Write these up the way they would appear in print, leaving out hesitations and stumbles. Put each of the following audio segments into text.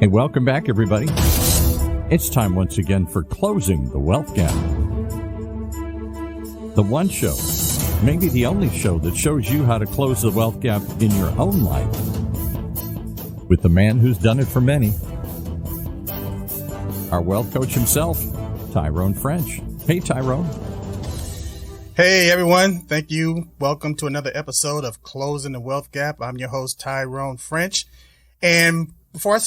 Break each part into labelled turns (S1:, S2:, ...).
S1: Hey, welcome back, everybody. It's time once again for Closing the Wealth Gap. The one show, maybe the only show, that shows you how to close the wealth gap in your own life with the man who's done it for many, our wealth coach himself, Tyrone French. Hey, Tyrone.
S2: Hey, everyone. Thank you. Welcome to another episode of Closing the Wealth Gap. I'm your host, Tyrone French. And before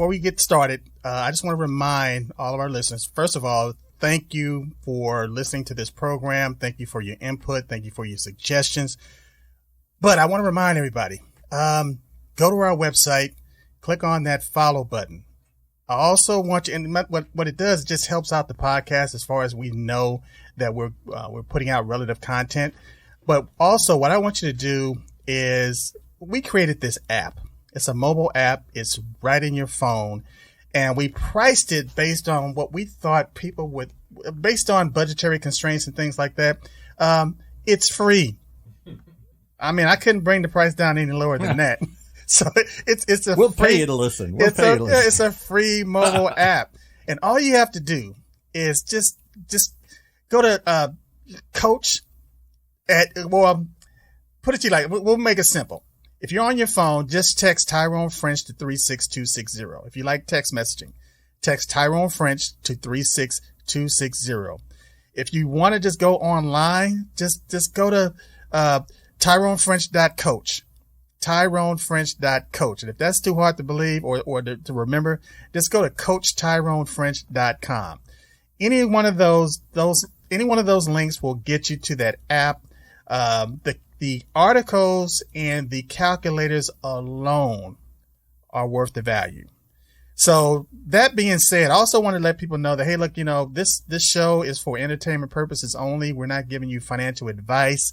S2: we get started, I just want to remind all of our listeners, first of all, thank you for listening to this program. Thank you for your input. Thank you for your suggestions. But I want to remind everybody, go to our website, click on that follow button. I also want you, and what it does, it just helps out the podcast as far as we know that we're putting out relative content. But also what I want you to do is, we created this app. It's a mobile app. It's right in your phone. And we priced it based on what we thought people would, based on budgetary constraints and things like that. It's free. I mean, I couldn't bring the price down any lower than that. So it's a
S1: We'll
S2: free,
S1: pay you to listen.
S2: It's a free mobile app. And all you have to do is just go to Coach at, well, put it to you like, we'll make it simple. If you're on your phone, just text Tyrone French to 36260. If you like text messaging, text Tyrone French to 36260. If you want to just go online, just go to TyroneFrench.coach. TyroneFrench.coach. And if that's too hard to believe or to remember, just go to CoachTyroneFrench.com. Any one of those links will get you to that app. The articles and the calculators alone are worth the value. So that being said, I also want to let people know that, hey, look, this show is for entertainment purposes only. We're not giving you financial advice.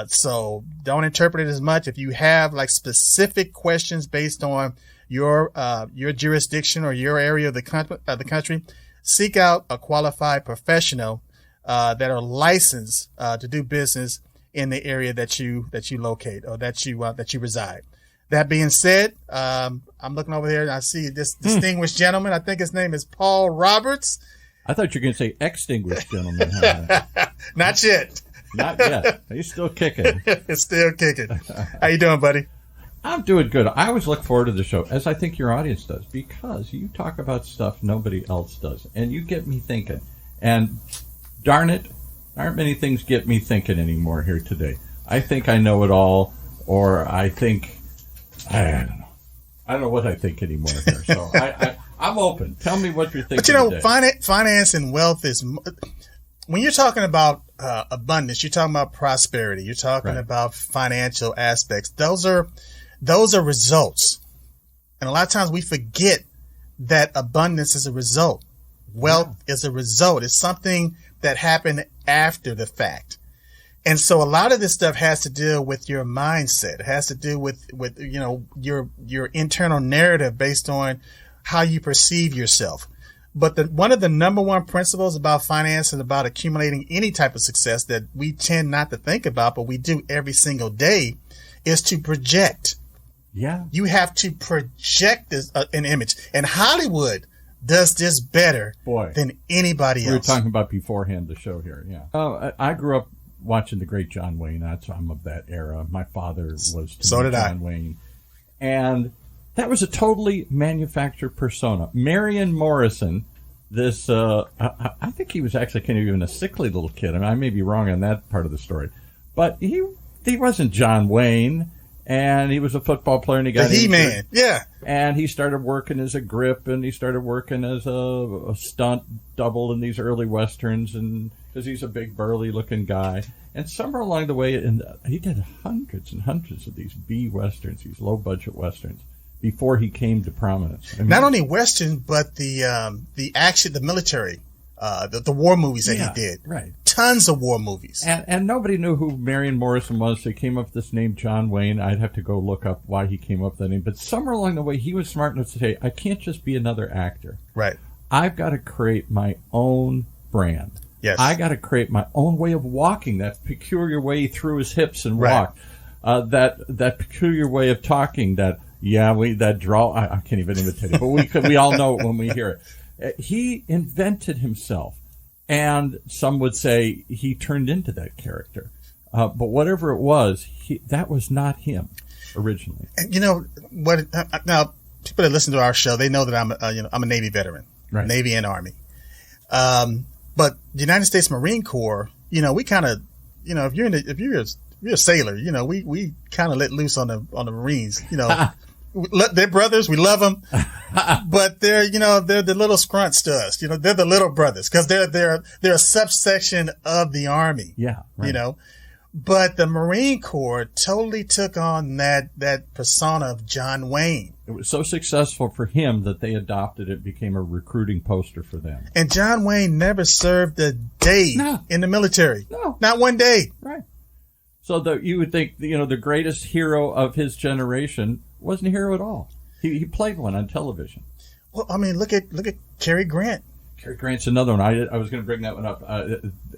S2: So don't interpret it as much. If you have like specific questions based on your jurisdiction or your area of the country, seek out a qualified professional that are licensed to do business in the area that you locate or that you reside. That being said, I'm looking over here and I see this distinguished gentleman. I think his name is Paul Roberts.
S1: I thought you were going to say extinguished gentleman.
S2: Not yet.
S1: Not yet. He's still kicking.
S2: It's still kicking. How you doing, buddy?
S1: I'm doing good. I always look forward to the show, as I think your audience does, because you talk about stuff nobody else does, and you get me thinking. And darn it, aren't many things get me thinking anymore here today. I think I know it all, or I think, I don't know. I don't know what I think anymore here. So I'm open. Tell me what you're thinking.
S2: But finance and wealth is, when you're talking about abundance, you're talking about prosperity, you're talking about financial aspects. Those are results. And a lot of times we forget that abundance is a result. Wealth is a result. It's something that happened after the fact. And so a lot of this stuff has to deal with your mindset. It has to do with your internal narrative based on how you perceive yourself. But one of the number one principles about finance and about accumulating any type of success that we tend not to think about, but we do every single day, is to project.
S1: Yeah. You
S2: have to project an image. And Hollywood does this better than anybody else.
S1: We were talking about beforehand the show here. Yeah. I grew up watching the great John Wayne. I'm of that era. My father was John Wayne. And that was a totally manufactured persona. Marion Morrison, this, I think he was actually kind of even a sickly little kid. I may be wrong on that part of the story. But he wasn't John Wayne. And he was a football player, and he got
S2: the He-Man, yeah.
S1: And he started working as a grip, and he started working as a stunt double in these early westerns, and because he's a big burly-looking guy. And somewhere along the way, he did hundreds and hundreds of these B westerns, these low-budget westerns, before he came to prominence.
S2: Not only western, but the action, the military, the war movies that he did.
S1: Right.
S2: Tons of war movies.
S1: And nobody knew who Marion Morrison was. They came up with this name, John Wayne. I'd have to go look up why he came up with that name. But somewhere along the way, he was smart enough to say, I can't just be another actor.
S2: Right.
S1: I've got to create my own brand.
S2: Yes.
S1: I got to create my own way of walking, that peculiar way he threw his hips and walked, that peculiar way of talking, that Yeah, that draw, I can't even imitate it, but we all know it when we hear it. He invented himself, and some would say he turned into that character. But whatever it was, that was not him originally.
S2: And you know what? Now, people that listen to our show, they know that I'm a Navy veteran,
S1: right.
S2: Navy and Army. But the United States Marine Corps, we kind of, if you're a sailor, we kind of let loose on the Marines, They're brothers. We love them, but they're the little scrunts to us. They're the little brothers because they're a subsection of the Army.
S1: Yeah, right.
S2: But the Marine Corps totally took on that persona of John Wayne.
S1: It was so successful for him that they adopted it, became a recruiting poster for them.
S2: And John Wayne never served a day in the military.
S1: No,
S2: not one day.
S1: Right. So you would think the greatest hero of his generation wasn't a hero at all. He played one on television.
S2: Well, I mean, look at Cary Grant.
S1: Cary Grant's another one. I was going to bring that one up.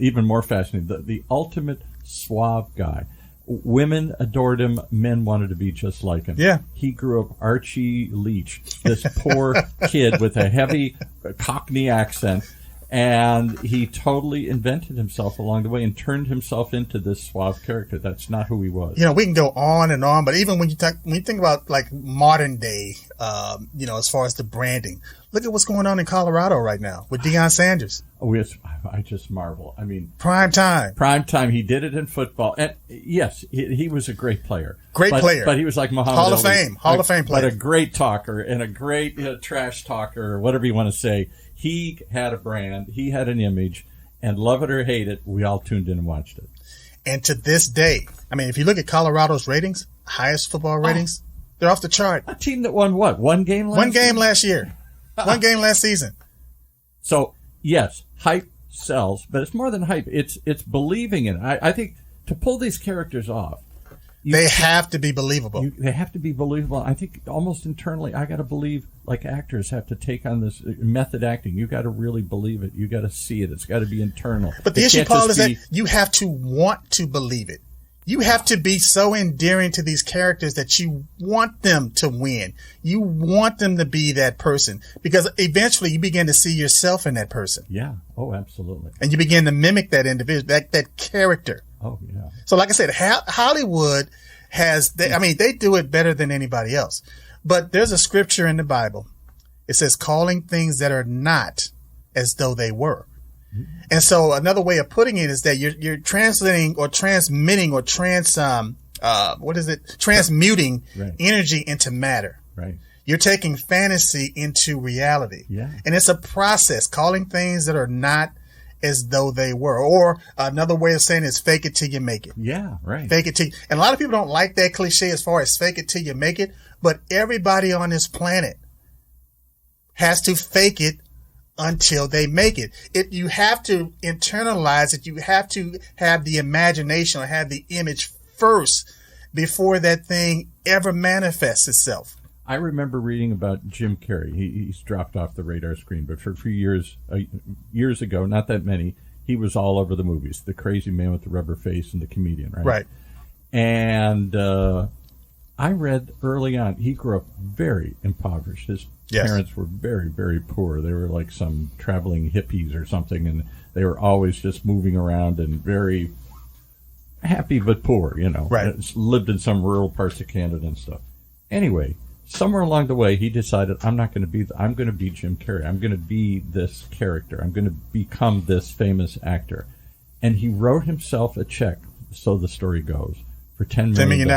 S1: Even more fascinating. The ultimate suave guy. Women adored him. Men wanted to be just like him.
S2: Yeah.
S1: He grew up Archie Leach, this poor kid with a heavy Cockney accent. And he totally invented himself along the way and turned himself into this suave character. That's not who he was.
S2: We can go on and on, but even when you think about like modern day, as far as the branding, look at what's going on in Colorado right now with Deion Sanders.
S1: I just marvel. I mean,
S2: prime time.
S1: He did it in football, and yes, he was a great player.
S2: Player,
S1: but he was like Muhammad
S2: Hall
S1: Ali,
S2: of Fame player,
S1: but a great talker and a great trash talker, or whatever you want to say. He had a brand, he had an image, and love it or hate it, we all tuned in and watched it.
S2: And to this day, I mean, if you look at Colorado's ratings, highest football ratings, they're off the chart.
S1: A team that won what? One game last
S2: year? One game last season.
S1: So, yes, hype sells, but it's more than hype. It's believing in it. I think to pull these characters off,
S2: they have to be believable.
S1: They have to be believable. I think almost internally, I got to believe, like actors have to take on this method acting. You got to really believe it. You got to see it. It's got to be internal.
S2: But the issue, Paul, is that you have to want to believe it. You have to be so endearing to these characters that you want them to win. You want them to be that person because eventually you begin to see yourself in that person.
S1: Yeah. Oh, absolutely.
S2: And you begin to mimic that individual, that character.
S1: Oh, yeah.
S2: So like I said, Hollywood they do it better than anybody else. But there's a scripture in the Bible. It says, calling things that are not as though they were. Mm-hmm. And so another way of putting it is that you're translating or transmitting or transmuting energy into matter.
S1: Right.
S2: You're taking fantasy into reality.
S1: Yeah.
S2: And it's a process, calling things that are not as though they were. Or another way of saying it is fake it till you make it.
S1: Yeah, right.
S2: Fake it till and a lot of people don't like that cliche as far as fake it till you make it, but everybody on this planet has to fake it until they make it. You have to internalize it. You have to have the imagination or have the image first before that thing ever manifests itself.
S1: I remember reading about Jim Carrey. He's dropped off the radar screen, but for a few years ago, not that many, he was all over the movies. The crazy man with the rubber face and the comedian, right?
S2: Right.
S1: And I read early on, he grew up very impoverished. His parents were very, very poor. They were like some traveling hippies or something, and they were always just moving around and very happy but poor,
S2: Right.
S1: Lived in some rural parts of Canada and stuff. Anyway, somewhere along the way, he decided, I'm going to be Jim Carrey. I'm going to be this character. I'm going to become this famous actor. And he wrote himself a check, so the story goes, for $10 million.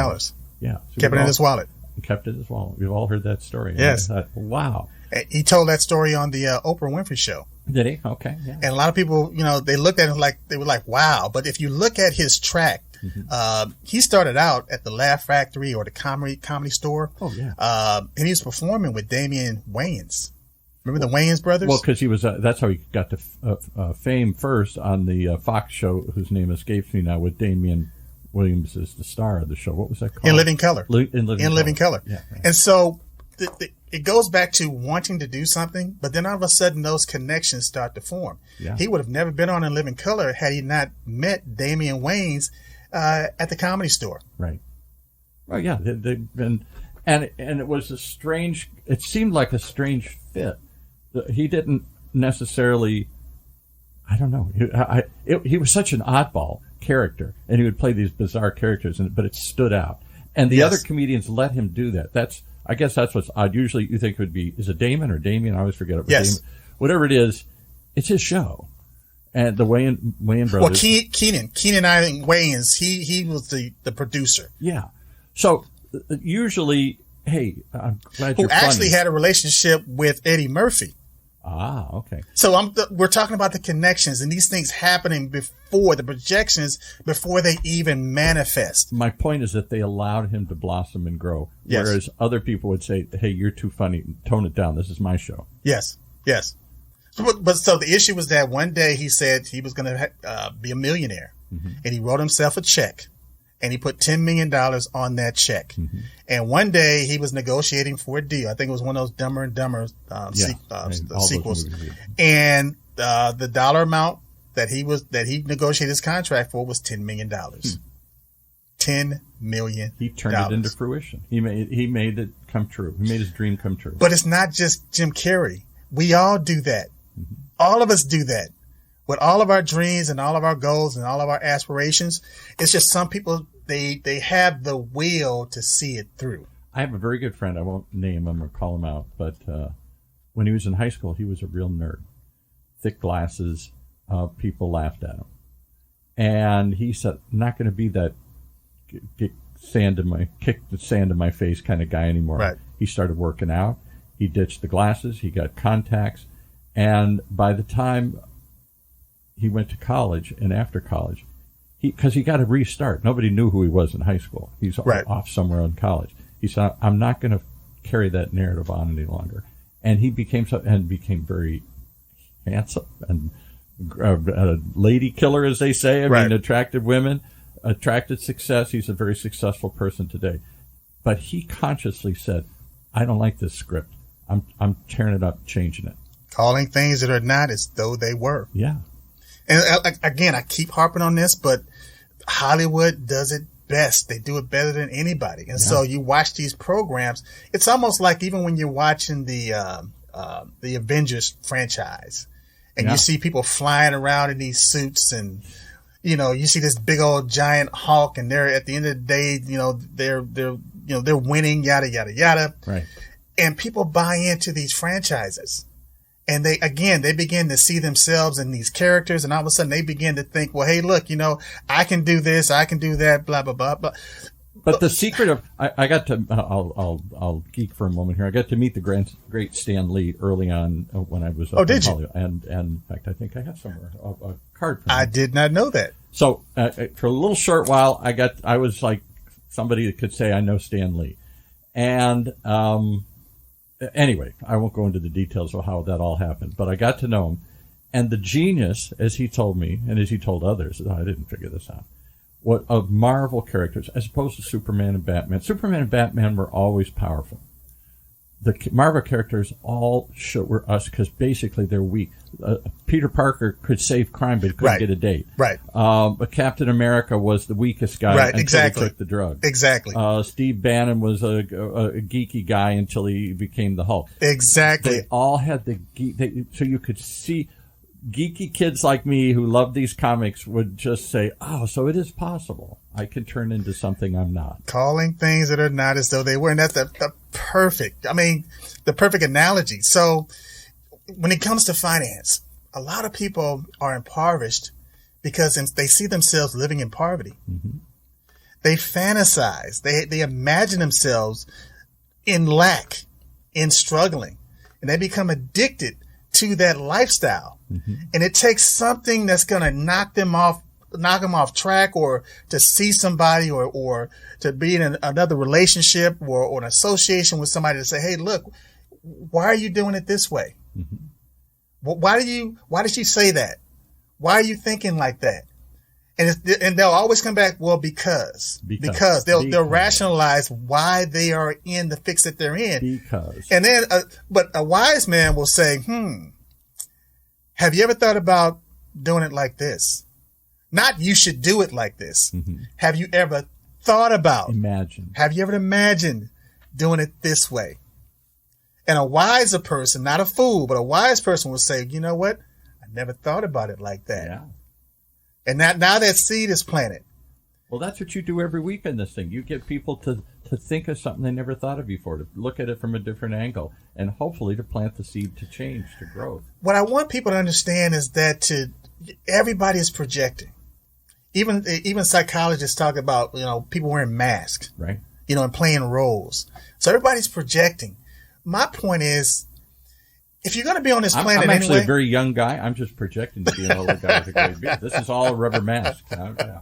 S1: Yeah. So
S2: kept it in his wallet.
S1: Kept it in his wallet. We've all heard that story.
S2: Yes.
S1: I thought, wow.
S2: He told that story on the Oprah Winfrey Show.
S1: Did he? Okay. Yeah.
S2: And a lot of people, they looked at him they were like, wow. But if you look at his track, he started out at the Laugh Factory or the comedy store.
S1: Oh, yeah.
S2: And he was performing with Damian Wayans. Remember the Wayans brothers?
S1: Well, because he was, that's how he got to fame first on the Fox show, whose name escapes me now, with Damian Williams as the star of the show. What was that called?
S2: In Living Color.
S1: In Living Color.
S2: Yeah, right. And so it goes back to wanting to do something, but then all of a sudden those connections start to form.
S1: Yeah.
S2: He would have never been on In Living Color had he not met Damian Wayans at the Comedy Store.
S1: Right. Well, yeah, they've been, And it was it seemed like a strange fit. He didn't necessarily, I don't know. He was such an oddball character, and he would play these bizarre characters, but it stood out. And the other comedians let him do that. I guess that's what's odd. Usually you think it would be, is it Damon or Damien? I always forget it.
S2: Yes.
S1: Damon. Whatever it is, it's his show. And the Wayans brothers.
S2: Well, Keenan Ivan Wayans, he was the producer.
S1: Yeah. So usually, hey, I'm glad
S2: who
S1: you're
S2: actually
S1: funny.
S2: had a relationship with Eddie Murphy.
S1: Ah, okay.
S2: So we're talking about the connections and these things happening before the projections, before they even manifest.
S1: My point is that they allowed him to blossom and grow,
S2: Yes.
S1: whereas other people would say, "Hey, you're too funny. Tone it down. This is my show."
S2: Yes. But so the issue was that one day he said he was going to be a millionaire, and he wrote himself a check, and he put $10 million on that check. And one day he was negotiating for a deal. I think it was one of those Dumber and Dumber sequels. And the dollar amount that he negotiated his contract for was $10 million. $10 million.
S1: He turned it into fruition. He made it come true. He made his dream come true.
S2: But it's not just Jim Carrey. We all do that. All of us do that. With all of our dreams and all of our goals and all of our aspirations, it's just some people, they have the will to see it through.
S1: I have a very good friend. I won't name him or call him out, but when he was in high school, he was a real nerd. Thick glasses. People laughed at him. And he said, I'm not going to be that kick the sand in my face kind of guy anymore.
S2: Right.
S1: He started working out. He ditched the glasses. He got contacts. And by the time he went to college and after college, because he got to restart. Nobody knew who he was in high school. He's off somewhere in college. He said, I'm not going to carry that narrative on any longer. And he became very handsome and a lady killer, as they say. I mean, attracted women, attracted success. He's a very successful person today. But he consciously said, I don't like this script. I'm tearing it up, changing it.
S2: Calling things that are not as though they were.
S1: Yeah.
S2: And again, I keep harping on this, but Hollywood does it best. They do it better than anybody. And so you watch these programs. It's almost like even when you're watching the Avengers franchise, and you see people flying around in these suits, and you see this big old giant Hulk, and they're at the end of the day, they're winning, yada yada yada.
S1: Right.
S2: And people buy into these franchises. And they begin to see themselves in these characters, and all of a sudden they begin to think, well, hey, look, I can do this, I can do that, blah, blah, blah, blah.
S1: But the secret of, I got to, I'll geek for a moment here. I got to meet the great Stan Lee early on when I was up in Hollywood. And in fact, I think I have somewhere a card from him.
S2: I did not know that.
S1: So for a little short while, I was like somebody that could say I know Stan Lee. And, anyway, I won't go into the details of how that all happened, but I got to know him. And the genius, as he told me, and as he told others, I didn't figure this out, what of Marvel characters, as opposed to Superman and Batman. Superman and Batman were always powerful. The Marvel characters all were us because basically they're weak. Peter Parker could save crime, but he couldn't get a date.
S2: Right.
S1: But Captain America was the weakest guy until he took the drug.
S2: Exactly.
S1: Steve Bannon was a geeky guy until he became the Hulk.
S2: Exactly.
S1: They all had so you could see geeky kids like me who love these comics would just say, oh, so it is possible. I can turn into something I'm not.
S2: Calling things that are not as though they were. And that's the perfect analogy. So when it comes to finance, a lot of people are impoverished because they see themselves living in poverty. Mm-hmm. They fantasize. They imagine themselves in lack, in struggling, and they become addicted to that lifestyle. Mm-hmm. And it takes something that's going to knock them off track, or to see somebody, or to be in another relationship or an association with somebody to say, hey, look, why are you doing it this way? Mm-hmm. Why did you say that? Why are you thinking like that? And they'll always come back, well, because they'll rationalize why they are in the fix that they're in. And then, but a wise man will say, have you ever thought about doing it like this? Not you should do it like this. Mm-hmm. Have you ever thought about?
S1: Imagine.
S2: Have you ever imagined doing it this way. And a wiser person, not a fool, but a wise person will say, you know what? I never thought about it like that.
S1: Yeah.
S2: And now that seed is planted.
S1: Well, that's what you do every week in this thing. You get people to think of something they never thought of before, to look at it from a different angle, and hopefully to plant the seed to change, to growth.
S2: What I want people to understand is that everybody is projecting. Even psychologists talk about, people wearing masks,
S1: right?
S2: And playing roles. So everybody's projecting. My point is, if you're going to be on this planet
S1: I'm actually
S2: anyway,
S1: a very young guy. I'm just projecting to be an older guy with a gray beard. This is all a rubber mask. Yeah.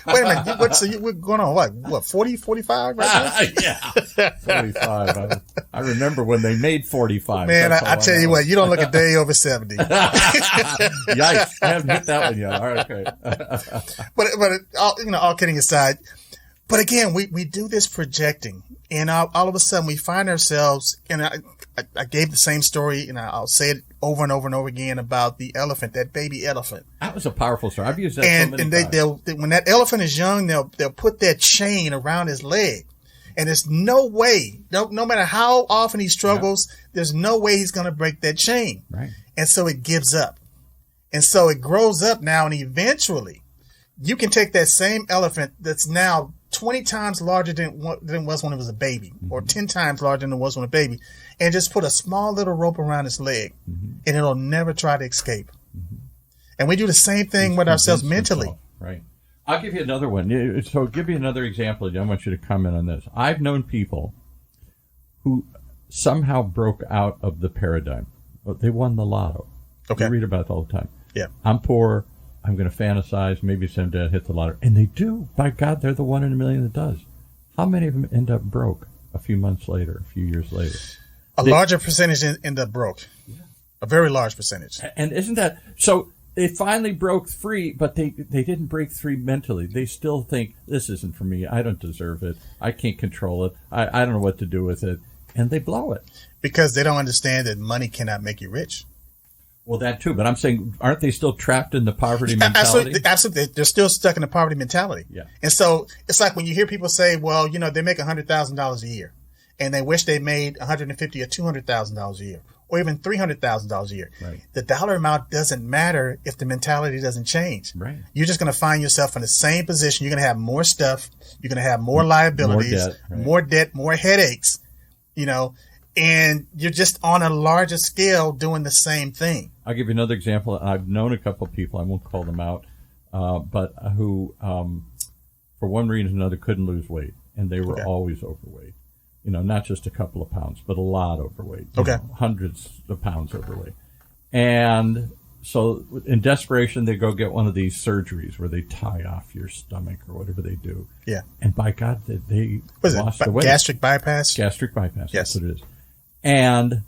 S2: Wait a minute. We're going on what, 40, 45 right now?
S1: Yeah, 45. I remember when they made 45.
S2: Man, I tell you what, you don't look a day over 70.
S1: Yikes. I haven't hit that one yet. All right, okay.
S2: But all kidding aside, but again, we do this projecting, and all of a sudden we find ourselves, and I gave the same story, and I'll say it over and over and over again about the elephant, that baby elephant.
S1: That was a powerful story. I've used that so many times.
S2: When that elephant is young, they'll put that chain around his leg, and there's no way, no matter how often he struggles, there's no way he's going to break that chain.
S1: Right.
S2: And so it gives up, and so it grows up now, and eventually, you can take that same elephant that's now 20 times larger than it was when it was a baby, or 10 times larger than it was when a baby, and just put a small little rope around its leg, and it'll never try to escape. And we do the same thing with ourselves mentally.
S1: Right. I'll give you another one. So give me another example. I want you to comment on this. I've known people who somehow broke out of the paradigm. They won the lotto.
S2: Okay.
S1: You read about it all the time.
S2: Yeah.
S1: I'm poor. I'm going to fantasize. Maybe someday I'll hit the lottery. And they do. By God, they're the one in a million that does. How many of them end up broke a few months later, a few years later?
S2: A larger percentage end up broke. Yeah. A very large percentage.
S1: And isn't that... So they finally broke free, but they didn't break free mentally. They still think, this isn't for me. I don't deserve it. I can't control it. I don't know what to do with it. And they blow it.
S2: Because they don't understand that money cannot make you rich.
S1: Well, that too, but I'm saying, aren't they still trapped in the poverty mentality?
S2: Absolutely. They're still stuck in the poverty mentality.
S1: Yeah.
S2: And so it's like when you hear people say, well, they make $100,000 a year, and they wish they made $150,000 or $200,000 a year, or even $300,000 a year.
S1: Right.
S2: The dollar amount doesn't matter if the mentality doesn't change.
S1: Right.
S2: You're just going to find yourself in the same position. You're going to have more stuff. You're going to have more liabilities, more debt, more headaches, and you're just on a larger scale doing the same thing.
S1: I'll give you another example. I've known a couple of people, I won't call them out, but who, for one reason or another, couldn't lose weight. And they were always overweight. Not just a couple of pounds, but a lot overweight. Hundreds of pounds overweight. And so in desperation, they go get one of these surgeries where they tie off your stomach or whatever they do.
S2: Yeah.
S1: And by God, they lost the weight.
S2: Gastric bypass?
S1: Gastric bypass.
S2: Yes.
S1: That's what it is. And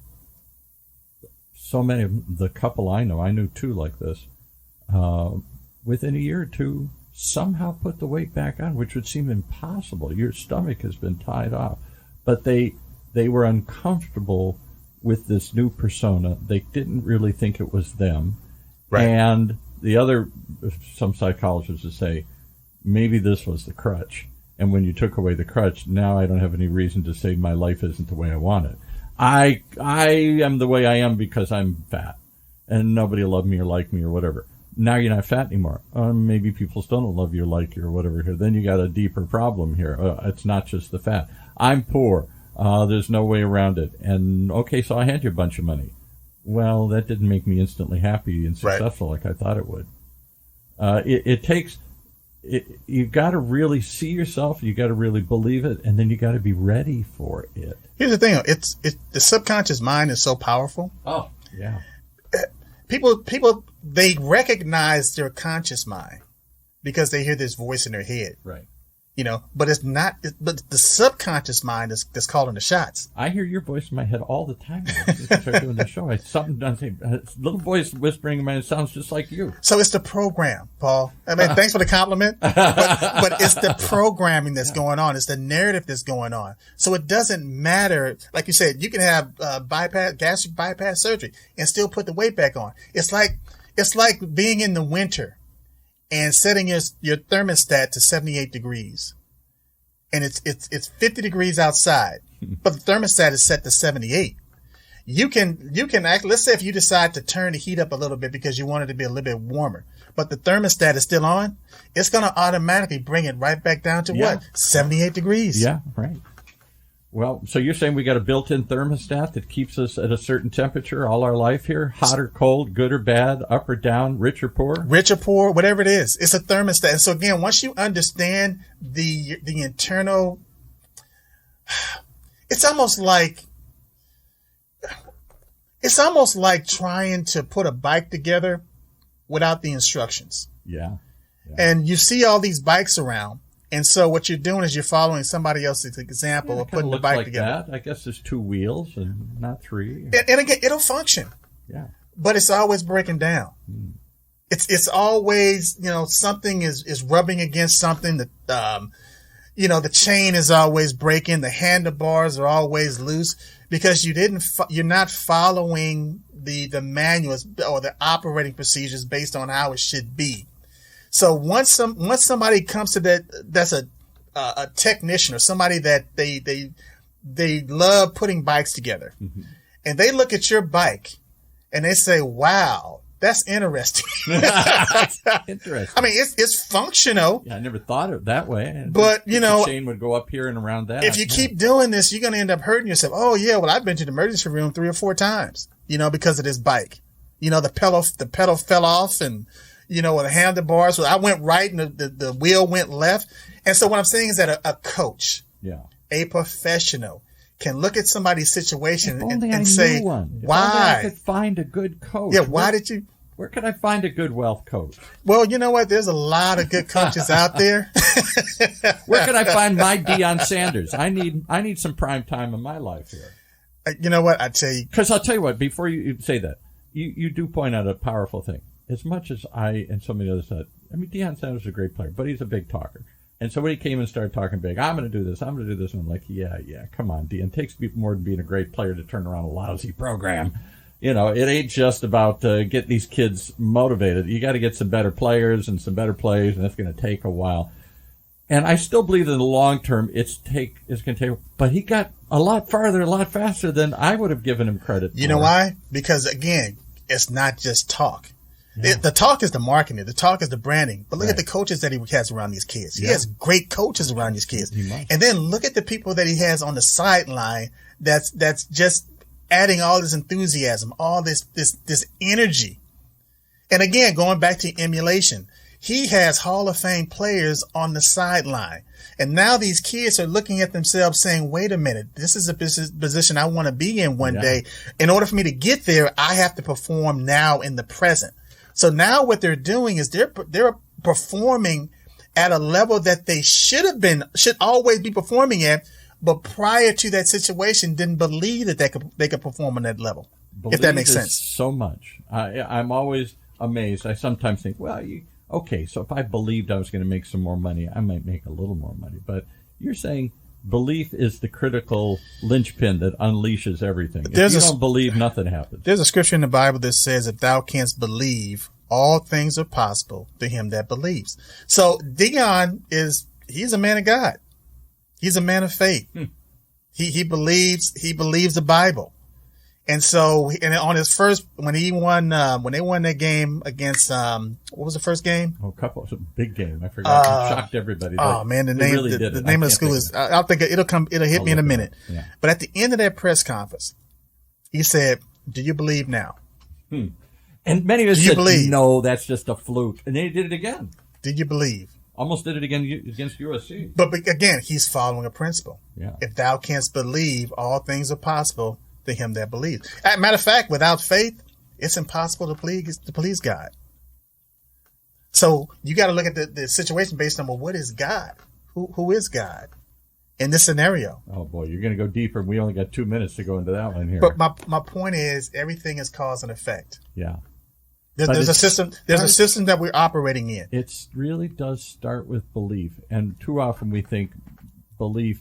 S1: so many of them, the couple I knew two like this, within a year or two, somehow put the weight back on, which would seem impossible. Your stomach has been tied off. But they were uncomfortable with this new persona. They didn't really think it was them. Right. And some psychologists would say, maybe this was the crutch. And when you took away the crutch, now I don't have any reason to say my life isn't the way I want it. I am the way I am because I'm fat, and nobody will love me or like me or whatever. Now you're not fat anymore. Maybe people still don't love you or like you or whatever here. Then you got a deeper problem here. It's not just the fat. I'm poor. There's no way around it. And okay, so I had you a bunch of money. Well, that didn't make me instantly happy and successful like I thought it would. You got to really see yourself. You got to really believe it, and then you got to be ready for it.
S2: Here's the thing: the subconscious mind is so powerful.
S1: Oh, yeah.
S2: People they recognize their conscious mind because they hear this voice in their head.
S1: Right.
S2: But it's not. But the subconscious mind is calling the shots.
S1: I hear your voice in my head all the time. I start doing the show. Little voice whispering in my head sounds just like you.
S2: So it's the program, Paul. I mean, thanks for the compliment. But it's the programming that's going on. It's the narrative that's going on. So it doesn't matter. Like you said, you can have gastric bypass surgery and still put the weight back on. It's like being in the winter and setting your thermostat to 78 degrees. And it's 50 degrees outside. but the thermostat is set to 78. You can act, let's say if you decide to turn the heat up a little bit because you want it to be a little bit warmer, but the thermostat is still on, it's going to automatically bring it right back down to what? 78 degrees.
S1: Yeah, right. Well, so you're saying we got a built-in thermostat that keeps us at a certain temperature all our life here? Hot or cold, good or bad, up or down, rich or poor?
S2: Rich or poor, whatever it is. It's a thermostat. And so again, once you understand the internal, it's almost like trying to put a bike together without the instructions.
S1: Yeah.
S2: And you see all these bikes around. And so what you're doing is you're following somebody else's example of putting the bike
S1: like
S2: together.
S1: That. I guess there's 2 wheels and not 3.
S2: And again, it'll function.
S1: Yeah.
S2: But it's always breaking down. It's always, something is rubbing against something that, the chain is always breaking. The handlebars are always loose because you're not following the manuals or the operating procedures based on how it should be. So once somebody comes to that's a technician or somebody that they love putting bikes together, and they look at your bike and they say, "Wow, that's interesting."
S1: Interesting.
S2: I mean, it's functional.
S1: Yeah, I never thought of it that way.
S2: But
S1: the chain would go up here and around that.
S2: If you keep doing this, you're going to end up hurting yourself. Oh yeah, well I've been to the emergency room 3 or 4 times, because of this bike. The pedal fell off and. With the handlebars. So I went right and the wheel went left. And so what I'm saying is that a coach, a professional, can look at somebody's situation and say, why?
S1: If only I could find a good coach.
S2: Yeah, why did you?
S1: Where could I find a good wealth coach?
S2: Well, you know what? There's a lot of good coaches out there.
S1: Where can I find my Deion Sanders? I need some prime time in my life here.
S2: You know what? I tell you.
S1: Because I'll tell you what, before you say that, you do point out a powerful thing. As much as I and so many others said, Deion Sanders is a great player, but he's a big talker. And so when he came and started talking big, I'm going to do this, I'm going to do this. And I'm like, yeah, come on, Deion. It takes more than being a great player to turn around a lousy program. It ain't just about getting these kids motivated. You got to get some better players and some better plays, and that's going to take a while. And I still believe that in the long term, it's going to take, but he got a lot farther, a lot faster than I would have given him credit for.
S2: You know why? Because again, it's not just talk. Yeah. The talk is the marketing. The talk is the branding. But look at the coaches that he has around these kids. He has great coaches around these kids. And then look at the people that he has on the sideline that's just adding all this enthusiasm, all this energy. And again, going back to emulation, he has Hall of Fame players on the sideline. And now these kids are looking at themselves saying, wait a minute, this is a position I want to be in one day. In order for me to get there, I have to perform now in the present. So now what they're doing is they're performing at a level that they should always be performing at, but prior to that situation didn't believe that they could perform on that level. If that makes sense.
S1: So much. I'm always amazed. I sometimes think, well, so if I believed I was going to make some more money, I might make a little more money. But you're saying belief is the critical linchpin that unleashes everything. If you don't believe, nothing happens.
S2: There's a scripture in the Bible that says, if thou canst believe, all things are possible to him that believes. So Deion he's a man of God. He's a man of faith. He believes the Bible. And so, on his first, when they won that game against, what was the first game?
S1: Oh, it was a big game. I forgot. It shocked everybody.
S2: Oh man, the name of the school is, I'll think it'll hit me in a minute. Yeah. But at the end of that press conference, he said, do you believe now?
S1: And many of us said, no, that's just a fluke. And then he did it again.
S2: Did you believe?
S1: Almost did it again against USC.
S2: But again, he's following a principle.
S1: Yeah.
S2: If thou canst believe, all things are possible to him that believes. Matter of fact, without faith, it's impossible to please God. So you got to look at the situation based on, well, what is God? Who is God in this scenario?
S1: Oh boy, you're going to go deeper. We only got 2 minutes to go into that one here.
S2: But my point is, everything is cause and effect.
S1: Yeah.
S2: There's a system. There's a system that we're operating in.
S1: It really does start with belief, and too often we think belief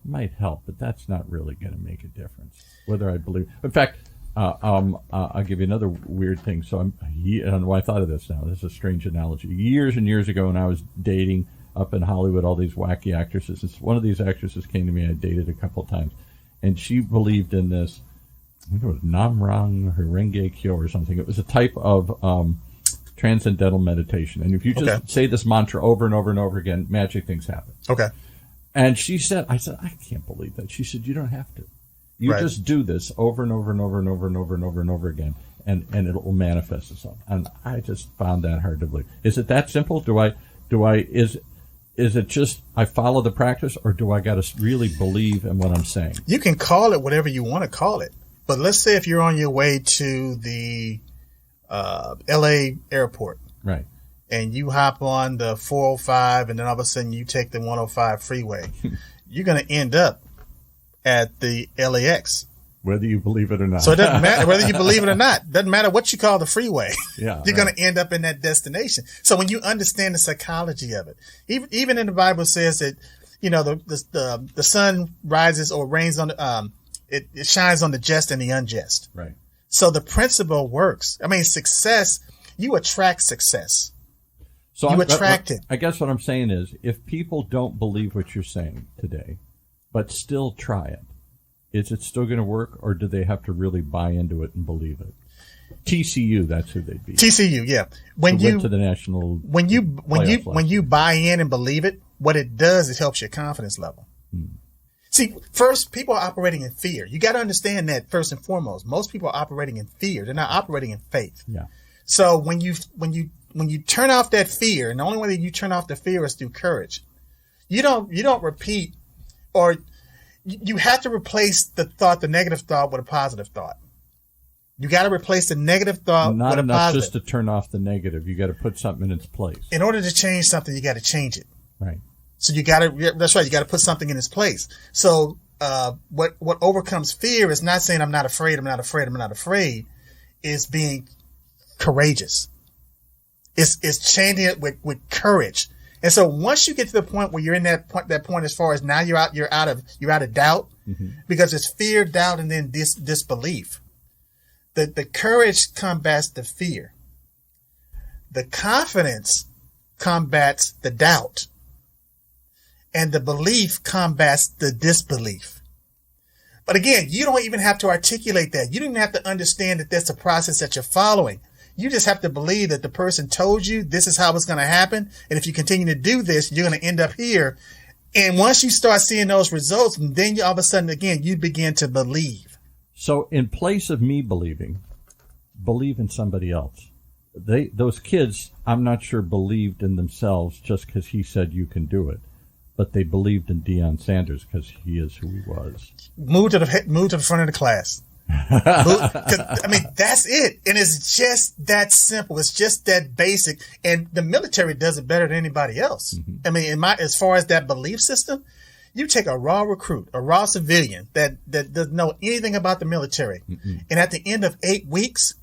S1: might help, but that's not really going to make a difference. Whether I believe, in fact, I'll give you another weird thing. So I don't know why I thought of this now. This is a strange analogy. Years and years ago, when I was dating up in Hollywood, all these wacky actresses. And one of these actresses came to me, I dated a couple of times, and she believed in this, I think it was Namrang Horenge Kyo or something. It was a type of transcendental meditation. And if you just say this mantra over and over and over again, magic things happen.
S2: Okay.
S1: And I said, I can't believe that. She said, you don't have to. You just do this over and over and over and over and over and over and over again, and it will manifest itself. And I just found that hard to believe. Is it that simple? Is it just I follow the practice, or do I got to really believe in what I'm saying?
S2: You can call it whatever you want to call it. But let's say if you're on your way to the L.A. airport.
S1: Right.
S2: And you hop on the 405 and then all of a sudden you take the 105 freeway, you're going to end up at the LAX.
S1: Whether you believe it or not.
S2: So it doesn't matter whether you believe it or not. Doesn't matter what you call the freeway.
S1: Yeah,
S2: you're going to end up in that destination. So when you understand the psychology of it, even in the Bible says that, you know, the sun rises or rains on it shines on the just and the unjust.
S1: Right.
S2: So the principle works. I mean, success, you attract success.
S1: So
S2: you attract it.
S1: I guess what I'm saying is, if people don't believe what you're saying today, but still try it, is it still going to work, or do they have to really buy into it and believe it? TCU, that's who they'd be.
S2: TCU, yeah.
S1: When you went to the national,
S2: when you buy in and believe it, what it does is helps your confidence level. See, first, people are operating in fear. You got to understand that first and foremost. Most people are operating in fear. They're not operating in faith.
S1: Yeah.
S2: So when you turn off that fear, and the only way that you turn off the fear is through courage. You don't repeat, or you have to replace the negative thought with a positive thought. You got to replace the negative thought with a positive.
S1: Not enough just to turn off the negative. You got to put something in its place.
S2: In order to change something, you got to change it.
S1: Right.
S2: So that's right. You got to put something in its place. So, what overcomes fear is not saying I'm not afraid, is being courageous. It's changing it with courage. And so once you get to the point where you're in that point as far as now you're out of doubt, because it's fear, doubt, and then disbelief. The courage combats the fear. The confidence combats the doubt. And the belief combats the disbelief. But again, you don't even have to articulate that. You don't even have to understand that that's a process that you're following. You just have to believe that the person told you this is how it's going to happen. And if you continue to do this, you're going to end up here. And once you start seeing those results, and then all of a sudden, again, you begin to believe.
S1: So in place of me believe in somebody else. Those kids, I'm not sure, believed in themselves just because he said you can do it. But they believed in Deion Sanders because he is who he was.
S2: Move to the front of the class. I mean, that's it. And it's just that simple. It's just that basic. And the military does it better than anybody else. I mean, as far as that belief system, you take a raw recruit, a raw civilian that doesn't know anything about the military. And at the end of 8 weeks,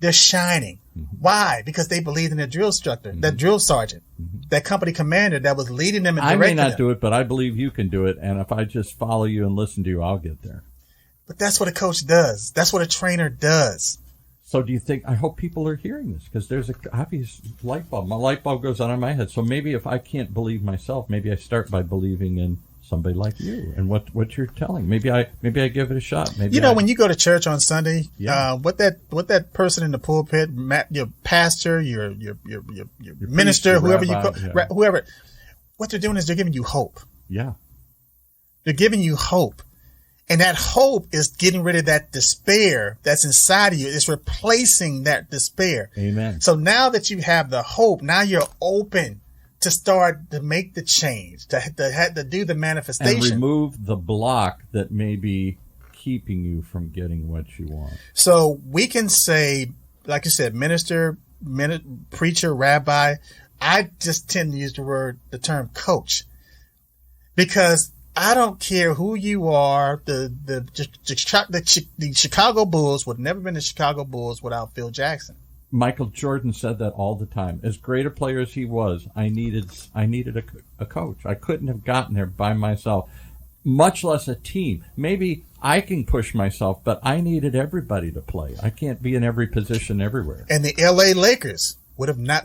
S2: they're shining. Why? Because they believed in their drill instructor, that drill sergeant, that company commander that was leading them and directing them.
S1: I may not do it, but I believe you can do it. And if I just follow you and listen to you, I'll get there.
S2: But that's what a coach does. That's what a trainer does.
S1: So do you think, I hope people are hearing this, because there's an obvious light bulb. My light bulb goes on in my head. So maybe if I can't believe myself, maybe I start by believing in somebody like you and what you're telling. Maybe I give it a shot. Maybe
S2: when you go to church on Sunday, what that person in the pulpit, your pastor, your minister, whoever whoever, what they're doing is they're giving you hope.
S1: Yeah.
S2: They're giving you hope. And that hope is getting rid of that despair that's inside of you. It's replacing that despair.
S1: Amen.
S2: So now that you have the hope, now you're open to start to make the change, to do the manifestation.
S1: And remove the block that may be keeping you from getting what you want.
S2: So we can say, like you said, minister, preacher, rabbi. I just tend to use the term coach, because I don't care who you are. The Chicago Bulls would have never been the Chicago Bulls without Phil Jackson.
S1: Michael Jordan said that all the time. As great a player as he was, I needed a coach. I couldn't have gotten there by myself, much less a team. Maybe I can push myself, but I needed everybody to play. I can't be in every position everywhere.
S2: And the LA Lakers would not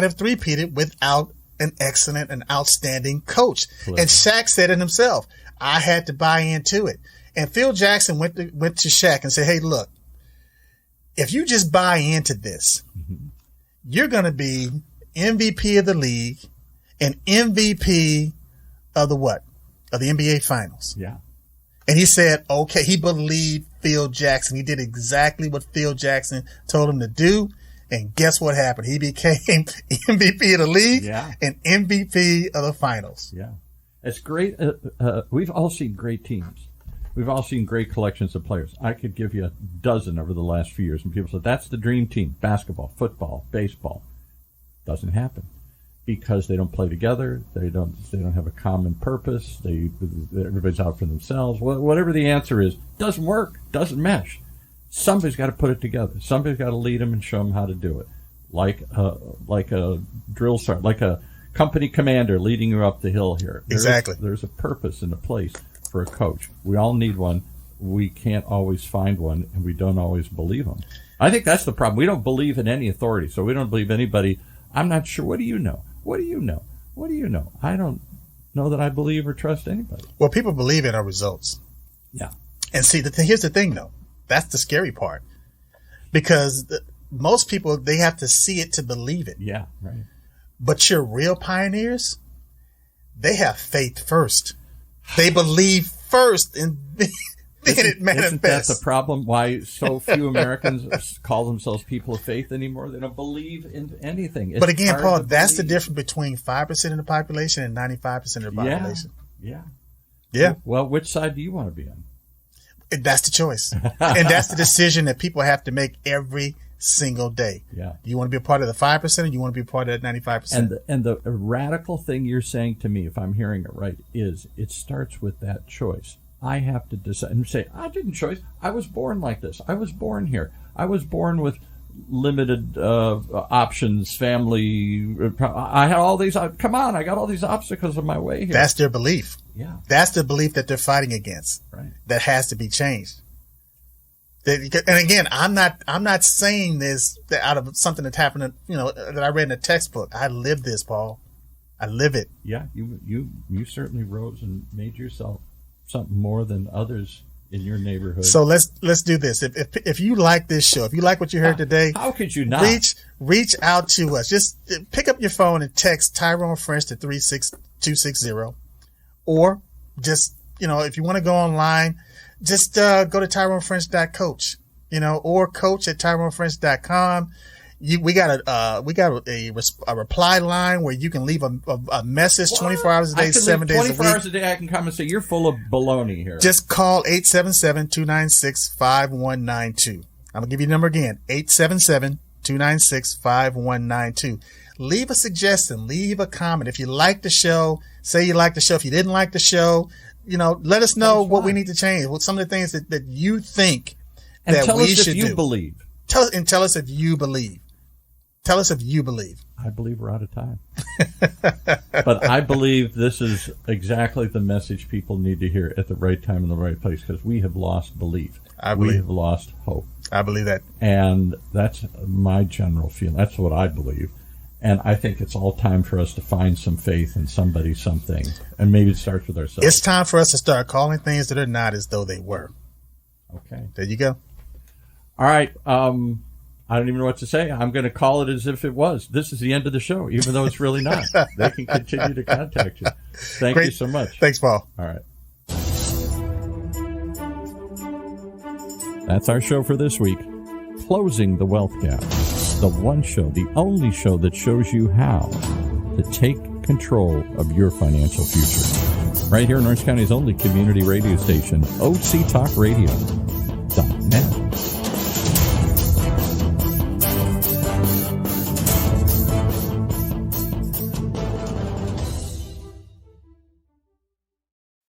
S2: have three-peated without an excellent and outstanding coach.
S1: Pleasure.
S2: And Shaq said it himself. I had to buy into it. And Phil Jackson went to Shaq and said, hey, look, if you just buy into this, you're going to be MVP of the league and MVP of the what? Of the NBA Finals.
S1: Yeah.
S2: And he said, okay, he believed Phil Jackson. He did exactly what Phil Jackson told him to do. And guess what happened? He became MVP of the league and MVP of the finals.
S1: Yeah. It's great. We've all seen great teams. We've all seen great collections of players. I could give you a dozen over the last few years. And people say, that's the dream team. Basketball, football, baseball. Doesn't happen. Because they don't play together. They don't have a common purpose. Everybody's out for themselves. Whatever the answer is, doesn't work. Doesn't mesh. Somebody's got to put it together. Somebody's got to lead them and show them how to do it. Like a drill sergeant, like a company commander leading you up the hill here. There's a purpose and a place for a coach. We all need one. We can't always find one, and we don't always believe them. I think that's the problem. We don't believe in any authority, so we don't believe anybody. I'm not sure. What do you know? What do you know? What do you know? I don't know that I believe or trust anybody.
S2: Well, people believe in our results.
S1: Yeah.
S2: And see, here's the thing, though. That's the scary part. Because most people, they have to see it to believe it.
S1: Yeah, right.
S2: But your real pioneers, they have faith first. They believe first, and then it manifests.
S1: Isn't that the problem? Why so few Americans call themselves people of faith anymore? They don't believe in anything. It's
S2: but again, Paul, that's the difference between 5% of the population and 95% of the population.
S1: Yeah. Well, which side do you want to be on?
S2: That's the choice. And that's the decision that people have to make every single day.
S1: Yeah.
S2: You want to be a part of the 5% or you want to be a part of that 95%?
S1: And the radical thing you're saying to me, if I'm hearing it right, is it starts with that choice. I have to decide and say, I didn't choose. I was born like this. I was born here. I was born with limited options, family. I had all these. Come on, I got all these obstacles in my way here.
S2: That's their belief.
S1: Yeah.
S2: That's the belief that they're fighting against.
S1: Right.
S2: That has to be changed. And again, I'm not saying this out of something that's happened, that I read in a textbook. I live this, Paul. I live it.
S1: Yeah, you certainly rose and made yourself something more than others in your neighborhood.
S2: So let's do this. If you like this show, if you like what you heard today,
S1: how could you not
S2: reach out to us? Just pick up your phone and text Tyrone French to 36260, or just if you want to go online, just go to TyroneFrench.coach, or coach at TyroneFrench.com. We got a reply line where you can leave a message 24 hours a day, 7 days a week.
S1: 24 hours a day, I can come and say, you're full of baloney here.
S2: Just call 877-296-5192. I'm going to give you the number again, 877-296-5192. Leave a suggestion. Leave a comment. If you like the show, say you like the show. If you didn't like the show, let us know what we need to change. What some of the things that you think
S1: and
S2: that
S1: tell
S2: we
S1: us
S2: should
S1: if you
S2: do.
S1: Believe.
S2: Tell us if you believe. Tell us if you believe.
S1: I believe we're out of time. But I believe this is exactly the message people need to hear at the right time in the right place, because we have lost belief. We have lost hope.
S2: I believe that.
S1: And that's my general feeling. That's what I believe. And I think it's all time for us to find some faith in somebody, something. And maybe it starts with ourselves.
S2: It's time for us to start calling things that are not as though they were.
S1: Okay.
S2: There you go.
S1: All right. I don't even know what to say. I'm going to call it as if it was. This is the end of the show, even though it's really not. They can continue to contact you. Thank you so much.
S2: Thanks, Paul.
S1: All right. That's our show for this week. Closing the Wealth Gap. The one show, the only show that shows you how to take control of your financial future. Right here in Orange County's only community radio station, OCTalkRadio.net.